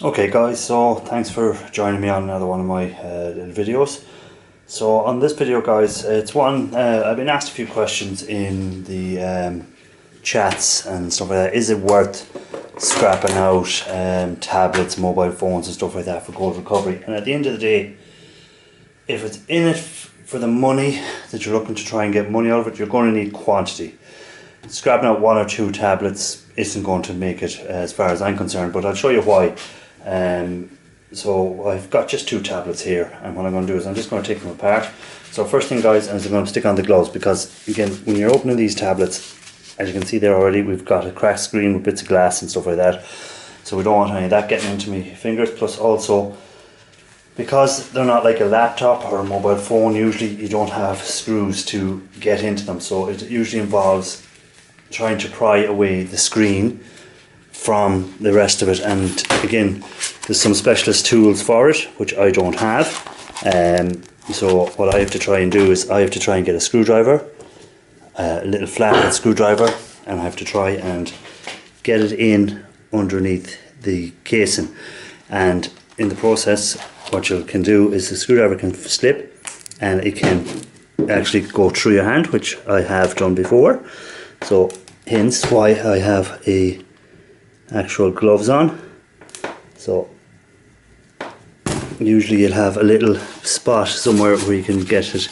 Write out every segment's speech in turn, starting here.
Okay guys, so thanks for joining me on another one of my little videos. So on this video guys, it's one, I've been asked a few questions in the chats and stuff like that. Is it worth scrapping out tablets, mobile phones and stuff like that for gold recovery? And at the end of the day, if it's in it for the money that you're looking to try and get money out of it, you're going to need quantity. Scrapping out one or two tablets isn't going to make it as far as I'm concerned, but I'll show you why. So I've got just two tablets here, and what I'm going to do is I'm just going to take them apart. So first thing guys, is I'm going to stick on the gloves, because again, when you're opening these tablets, as you can see there already, we've got a cracked screen with bits of glass and stuff like that, so we don't want any of that getting into my fingers. Plus also, because they're not like a laptop or a mobile phone, usually you don't have screws to get into them, so it usually involves trying to pry away the screen from the rest of it. And again, there's some specialist tools for it which I don't have, so what I have to try and do is I have to try and get a screwdriver, a little flathead screwdriver, and I have to try and get it in underneath the casing. And in the process, what you can do is the screwdriver can slip and it can actually go through your hand, which I have done before. So hence why I have a actual gloves on. So usually you'll have a little spot somewhere where you can get it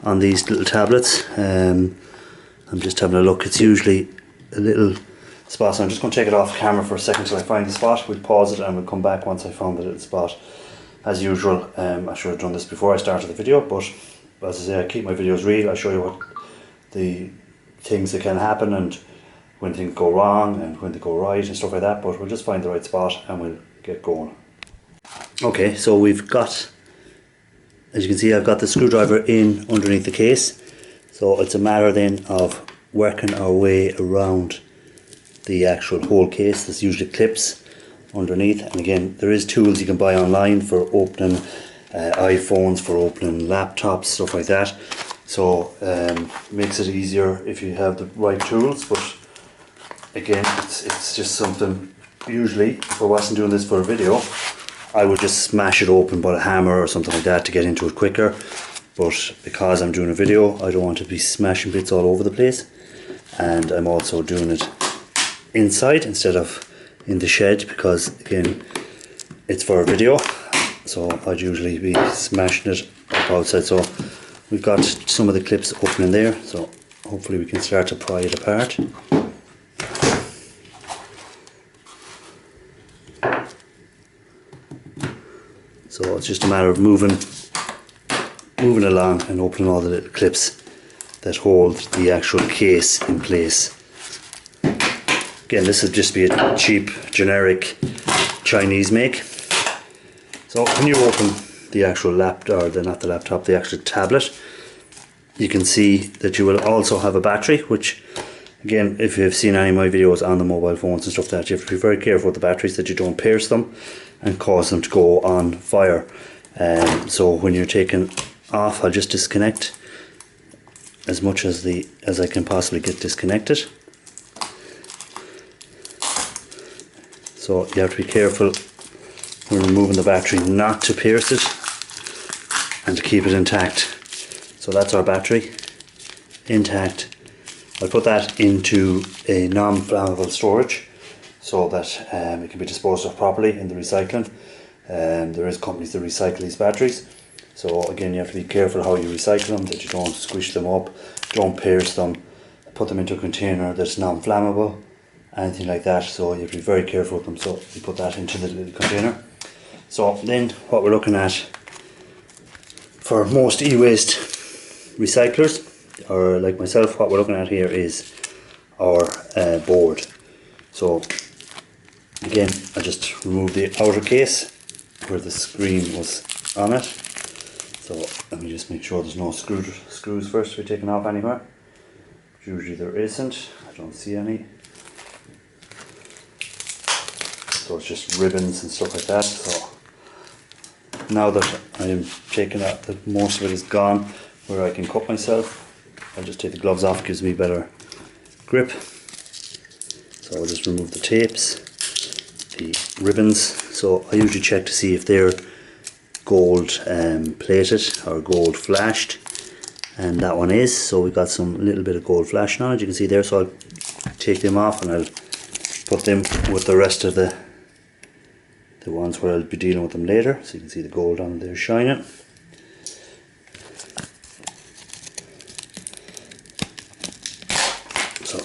on these little tablets. I'm just having a look, it's usually a little spot, so I'm just going to take it off camera for a second till I find the spot. We'll pause it and we'll come back once I found the little spot. As usual, I should have done this before I started the video, but as I say, I keep my videos real. I show you what the things that can happen and when things go wrong and when they go right and stuff like that, but we'll just find the right spot and we'll get going. Okay, so we've got, as you can see, I've got the screwdriver in underneath the case, so it's a matter then of working our way around the actual whole case. There's usually clips underneath, and again, there is tools you can buy online for opening iPhones, for opening laptops, stuff like that. So makes it easier if you have the right tools, but again, it's just something, usually if I wasn't doing this for a video, I would just smash it open with a hammer or something like that to get into it quicker. But because I'm doing a video, I don't want to be smashing bits all over the place, and I'm also doing it inside instead of in the shed, because again, it's for a video, so I'd usually be smashing it up outside. So we've got some of the clips open in there, so hopefully we can start to pry it apart. So it's just a matter of moving along and opening all the little clips that hold the actual case in place. Again, this would just be a cheap, generic Chinese make. So when you open the actual laptop, or not the laptop, the actual tablet, you can see that you will also have a battery, which again, if you've seen any of my videos on the mobile phones and stuff like that, you have to be very careful with the batteries that you don't pierce them and cause them to go on fire. So when you're taking off, I'll just disconnect as much as I can possibly get disconnected. So you have to be careful when removing the battery not to pierce it and to keep it intact. So that's our battery, intact. I'll put that into a non-flammable storage so that it can be disposed of properly in the recycling. There is companies that recycle these batteries, so again, you have to be careful how you recycle them, that you don't squish them up, don't pierce them, put them into a container that's non-flammable, anything like that. So you have to be very careful with them. So you put that into the little container. So then what we're looking at for most e-waste recyclers, or like myself, what we're looking at here is our board. So again, I just removed the outer case where the screen was on it. So let me just make sure there's no screws first to be taken off anywhere. Usually there isn't, I don't see any. So it's just ribbons and stuff like that. So now that I am taking out, that most of it is gone, where I can cut myself, I'll just take the gloves off, gives me better grip. So I'll just remove the tapes, the ribbons. So I usually check to see if they're gold plated or gold flashed, and that one is. So we've got some little bit of gold flashing on it, you can see there. So I'll take them off and I'll put them with the rest of the ones where I'll be dealing with them later. So you can see the gold on there shining. So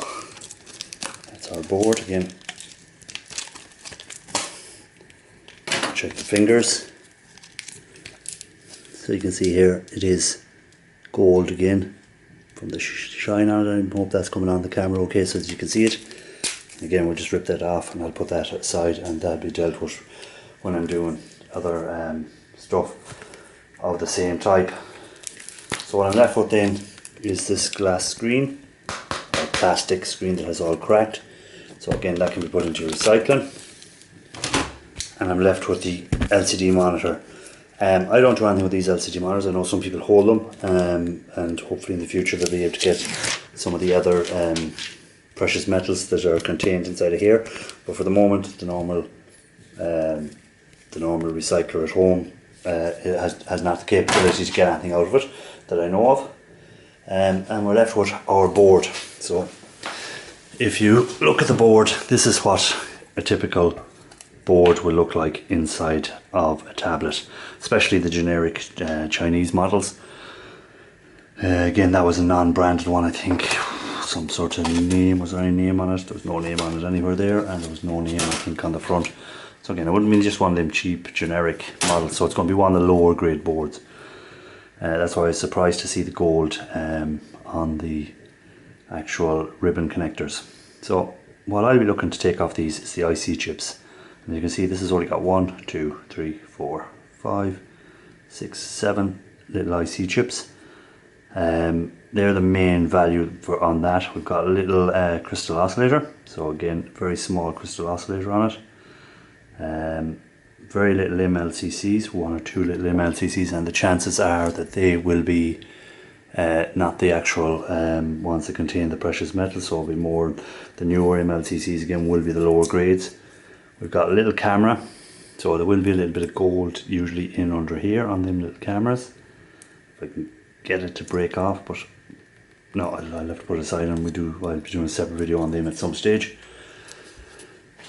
that's our board again. Check the fingers. So you can see here it is gold again from the shine on it. I hope that's coming on the camera okay, so as you can see it. Again, we'll just rip that off and I'll put that aside, and that'll be dealt with when I'm doing other stuff of the same type. So what I'm left with then is this glass screen, or plastic screen that has all cracked. So again, that can be put into recycling. And I'm left with the LCD monitor. I don't do anything with these LCD monitors. I know some people hold them, and hopefully in the future they'll be able to get some of the other precious metals that are contained inside of here. But for the moment, the normal recycler at home has not the capability to get anything out of it that I know of. And we're left with our board. So if you look at the board, this is what a typical board will look like inside of a tablet, especially the generic Chinese models. Again, that was a non-branded one, I think. Some sort of name, was there any name on it? There was no name on it anywhere there, and there was no name, I think, on the front. So again, it wouldn't be just one of them cheap generic models, so it's going to be one of the lower grade boards. That's why I was surprised to see the gold on the actual ribbon connectors. So what I'll be looking to take off these is the IC chips. And you can see this has only got 1, 2, 3, 4, 5, 6, 7 little IC chips. They're the main value on that. We've got a little crystal oscillator, so again, very small crystal oscillator on it. Very little MLCCs, 1 or 2 little MLCCs, and the chances are that they will be not the actual ones that contain the precious metals, so it'll be more the newer MLCCs. Again, will be the lower grades. We've got a little camera, so there will be a little bit of gold usually in under here on them little cameras. If I can get it to break off, but no, I'll have to put it aside, and I'll be doing a separate video on them at some stage.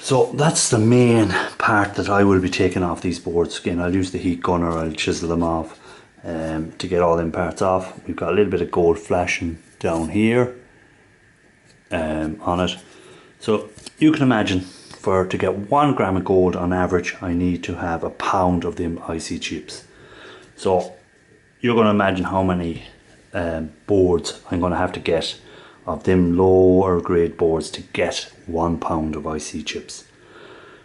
So that's the main part that I will be taking off these boards. Again, I'll use the heat gun or I'll chisel them off to get all them parts off. We've got a little bit of gold flashing down here on it. So you can imagine, to get 1 gram of gold on average, I need to have a pound of them IC chips. So you're going to imagine how many boards I'm going to have to get of them lower grade boards to get 1 pound of IC chips.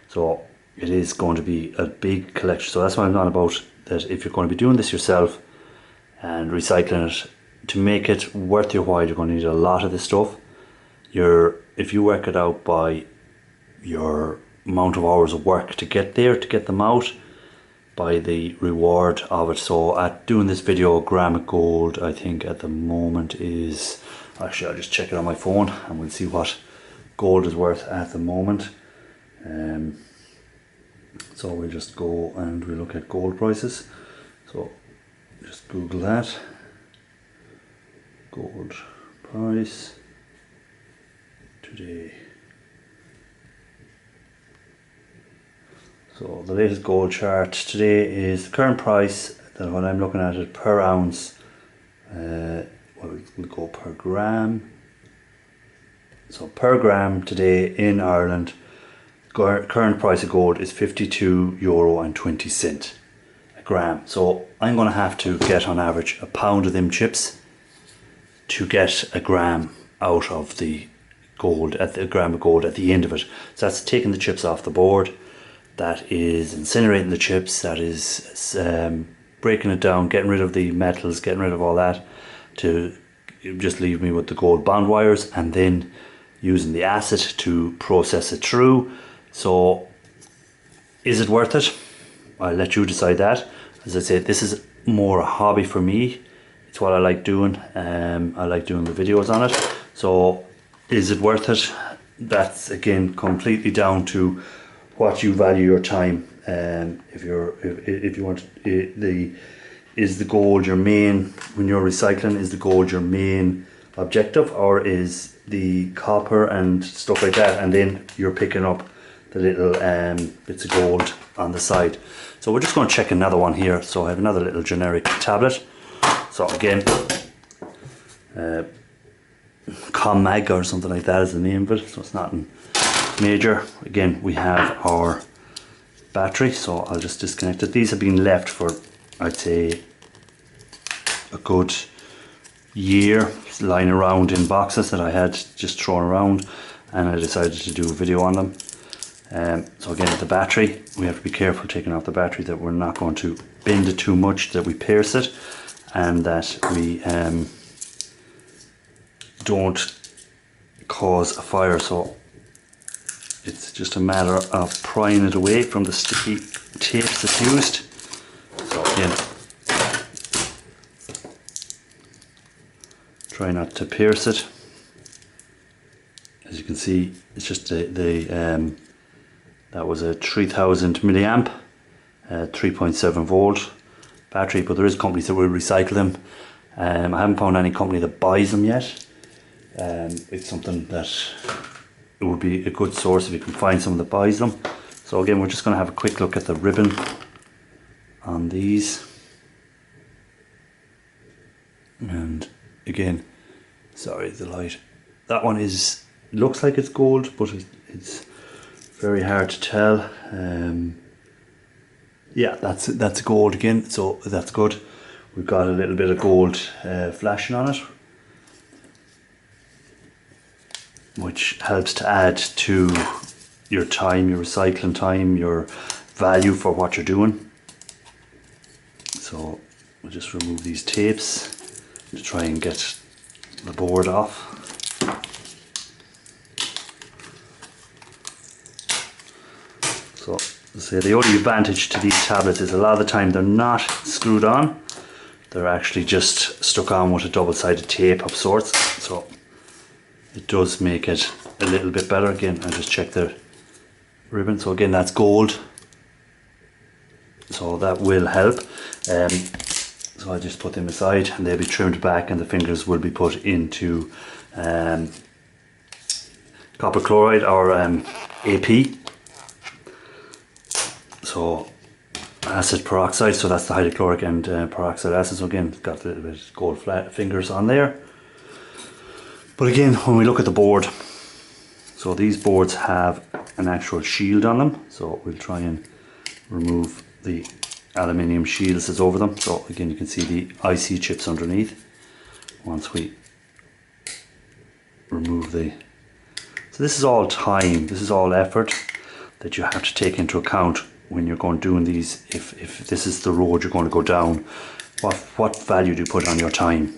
So it is going to be a big collection. So that's why I'm on about that. If you're going to be doing this yourself and recycling it, to make it worth your while, you're going to need a lot of this stuff. If you work it out by your amount of hours of work to get there, to get them out, by the reward of it. So at doing this video, a gram of gold, I think at the moment is, actually I'll just check it on my phone and we'll see what gold is worth at the moment. So we'll just go and we'll look at gold prices. So just Google that, gold price today. So the latest gold chart today is the current price that when I'm looking at it per ounce. We'll go per gram. So per gram today in Ireland, current price of gold is €52.20 a gram. So I'm going to have to get on average a pound of them chips to get a gram out of the gold, at the gram of gold at the end of it. So that's taking the chips off the board. That is incinerating the chips, that is breaking it down, getting rid of the metals, getting rid of all that to just leave me with the gold bond wires, and then using the acid to process it through. So is it worth it? I'll let you decide that. As I said, this is more a hobby for me. It's what I like doing. I like doing the videos on it. So is it worth it? That's again completely down to what you value your time. If you want is the gold your main, when you're recycling, is the gold your main objective, or is the copper and stuff like that, and then you're picking up the little bits of gold on the side. So we're just going to check another one here. So I have another little generic tablet. So again, ComMag or something like that is the name of it, so it's nothing major. Again, we have our battery, so I'll just disconnect it. These have been left for, I'd say, a good year, lying around in boxes that I had just thrown around, and I decided to do a video on them. So again, the battery, we have to be careful taking off the battery, that we're not going to bend it too much, that we pierce it, and that we don't cause a fire. So it's just a matter of prying it away from the sticky tapes that's used. So again, try not to pierce it. As you can see, it's just that was a 3000 milliamp, 3.7 volt battery, but there is companies that will recycle them. I haven't found any company that buys them yet. It's something that it would be a good source if you can find someone that buys them. So again, we're just going to have a quick look at the ribbon on these. And again, sorry, the light. That one looks like it's gold, but it's very hard to tell. Yeah, that's gold again, so that's good. We've got a little bit of gold flashing on it, which helps to add to your time, your recycling time, your value for what you're doing. So we'll just remove these tapes to try and get the board off. So, the only advantage to these tablets is a lot of the time they're not screwed on. They're actually just stuck on with a double-sided tape of sorts. So it does make it a little bit better. Again, I'll just check the ribbon. So again, that's gold. So that will help. So I'll just put them aside and they'll be trimmed back, and the fingers will be put into copper chloride or AP. So acid peroxide, so that's the hydrochloric and peroxide acid. So again, it's got a little bit of gold flat fingers on there. But again, when we look at the board, so these boards have an actual shield on them. So we'll try and remove the aluminium shields that's over them. So again, you can see the IC chips underneath. Once we remove so this is all time, this is all effort that you have to take into account when you're going doing these. If this is the road you're going to go down, what value do you put on your time?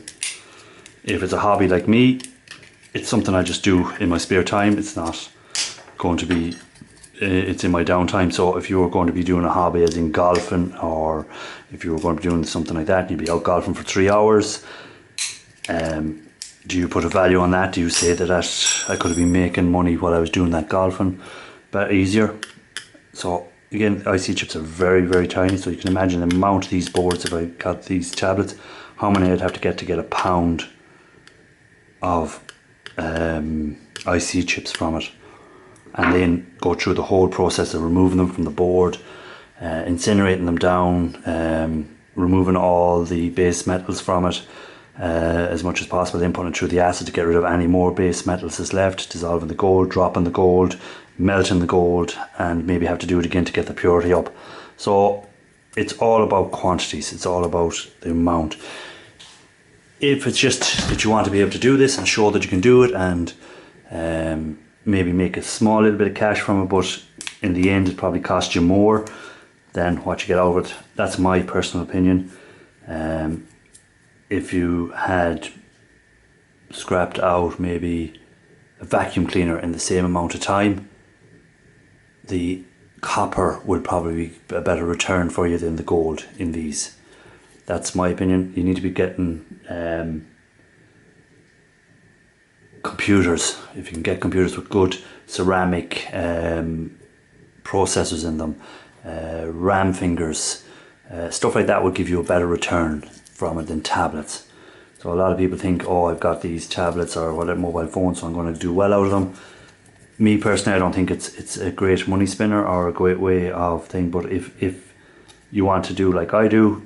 If it's a hobby like me, it's something I just do in my spare time. It's not going to be, it's in my downtime. So if you were going to be doing a hobby as in golfing, or if you were going to be doing something like that, you'd be out golfing for 3 hours, do you put a value on that? Do you say that I could have been making money while I was doing that golfing, but easier? So again, IC chips are very, very tiny, so you can imagine the amount of these boards. If I got these tablets, how many I'd have to get a pound of IC chips from it, and then go through the whole process of removing them from the board, incinerating them down, removing all the base metals from it as much as possible, then putting it through the acid to get rid of any more base metals that's left, dissolving the gold, dropping the gold, melting the gold, and maybe have to do it again to get the purity up. So it's all about quantities, it's all about the amount. If it's just that you want to be able to do this and show that you can do it, and maybe make a small little bit of cash from it, but in the end it probably costs you more than what you get out of it. That's my personal opinion. If you had scrapped out maybe a vacuum cleaner in the same amount of time, the copper would probably be a better return for you than the gold in these. That's my opinion. You need to be getting computers. If you can get computers with good ceramic processors in them, RAM fingers, stuff like that would give you a better return from it than tablets. So a lot of people think, oh, I've got these tablets or whatever mobile phones, so I'm going to do well out of them. Me personally, I don't think it's a great money spinner or a great way of thing. But if you want to do like I do,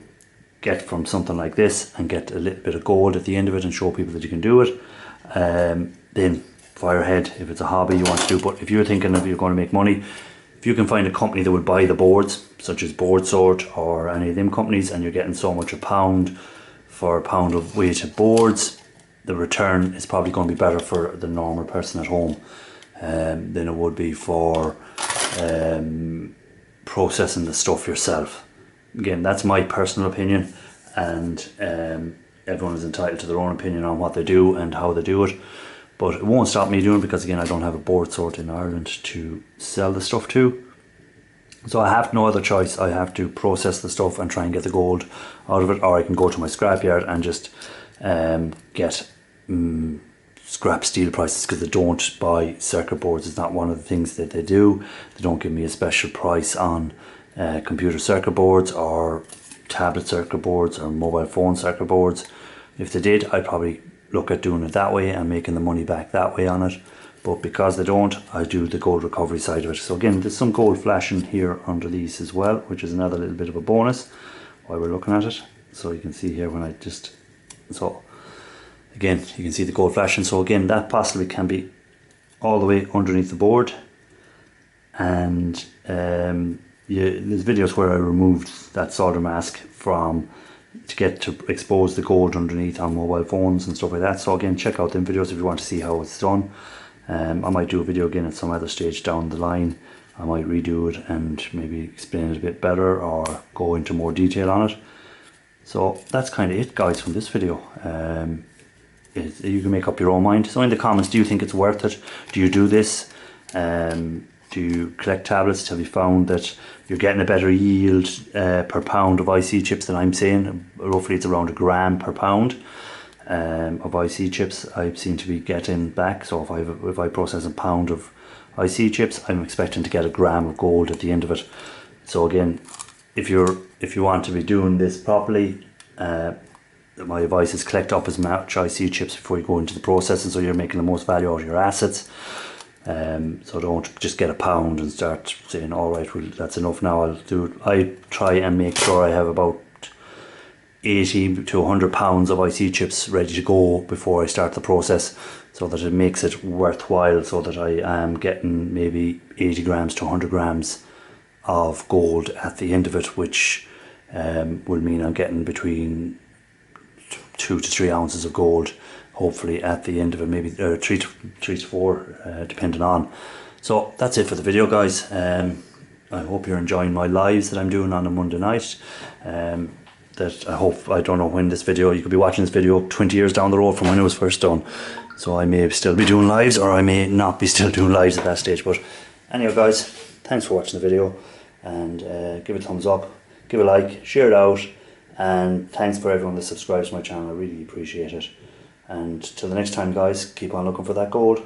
get from something like this and get a little bit of gold at the end of it and show people that you can do it, then fire ahead if it's a hobby you want to do. But if you're thinking of you're going to make money, if you can find a company that would buy the boards, such as BoardSort or any of them companies, and you're getting so much a pound for a pound of weighted boards, the return is probably going to be better for the normal person at home than it would be for processing the stuff yourself. Again, that's my personal opinion, and everyone is entitled to their own opinion on what they do and how they do it. But it won't stop me doing it, because again, I don't have a BoardSort in Ireland to sell the stuff to. So I have no other choice. I have to process the stuff and try and get the gold out of it, or I can go to my scrapyard and just get scrap steel prices, because they don't buy circuit boards. It's not one of the things that they do. They don't give me a special price on computer circuit boards or tablet circuit boards or mobile phone circuit boards. If they did, I'd probably look at doing it that way and making the money back that way on it. But because they don't, I do the gold recovery side of it. So again, there's some gold flashing here under these as well, which is another little bit of a bonus while we're looking at it. So you can see here when I just, so again, you can see the gold flashing. So again, that possibly can be all the way underneath the board. And there's videos where I removed that solder mask to get to expose the gold underneath on mobile phones and stuff like that. So again, check out them videos if you want to see how it's done. I might do a video again at some other stage down the line. I might redo it and maybe explain it a bit better or go into more detail on it. So that's kind of it, guys, from this video. You can make up your own mind. So in the comments, do you think it's worth it? Do you do this? Do you collect tablets? Have you found that you're getting a better yield per pound of IC chips than I'm saying? Roughly it's around 1 gram per pound of IC chips I seem to be getting back. So if I process a pound of IC chips, I'm expecting to get 1 gram of gold at the end of it. So again, if you want to be doing this properly, my advice is collect up as much IC chips before you go into the processing, so you're making the most value out of your assets. So don't just get a pound and start saying, all right, well, that's enough now, I'll do it. I try and make sure I have about 80 to 100 pounds of IC chips ready to go before I start the process, so that it makes it worthwhile, so that I am getting maybe 80 grams to 100 grams of gold at the end of it, which will mean I'm getting between 2 to 3 ounces of gold hopefully at the end of it, maybe 3 to 4 depending on. So that's it for the video, guys. I hope you're enjoying my lives that I'm doing on a Monday night. I don't know when this video, you could be watching this video 20 years down the road from when it was first done, so I may still be doing lives, or I may not be still doing lives at that stage. But anyway, guys, thanks for watching the video, and give it a thumbs up, give a like, share it out, and thanks for everyone that subscribes to my channel. I really appreciate it. And till the next time, guys, keep on looking for that gold.